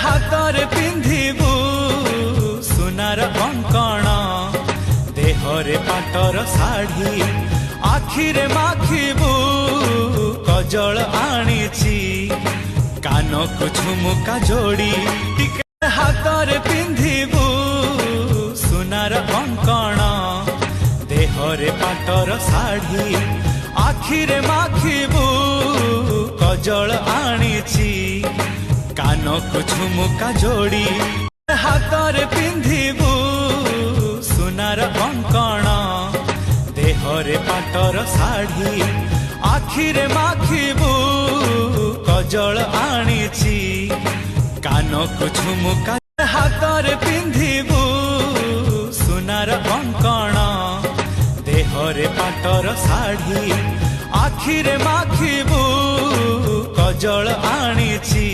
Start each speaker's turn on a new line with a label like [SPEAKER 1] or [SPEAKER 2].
[SPEAKER 1] हाथरे पिंधिबू सुनार कंकण देहरे पाटर शाढ़ी आखिरे माखिबू कजल आनीची कानकु झुमुका जोड़ी हाथरे पिंधिबू सुनार कंकण देहरे पाटर शाढ़ी आखिरे माखिबू कजल आनीची कानकु झुमुका जोड़ी हाथरे पिंधिबू सुनार कंकण देहरे पाटर शाढ़ी आखिरे माखिबू कजल आनीची कानकु झुमुका हाथरे पिंधिबू सुनार कंकण देहरे पाटर शाढ़ी आखिरे माखिबू कजल आनीची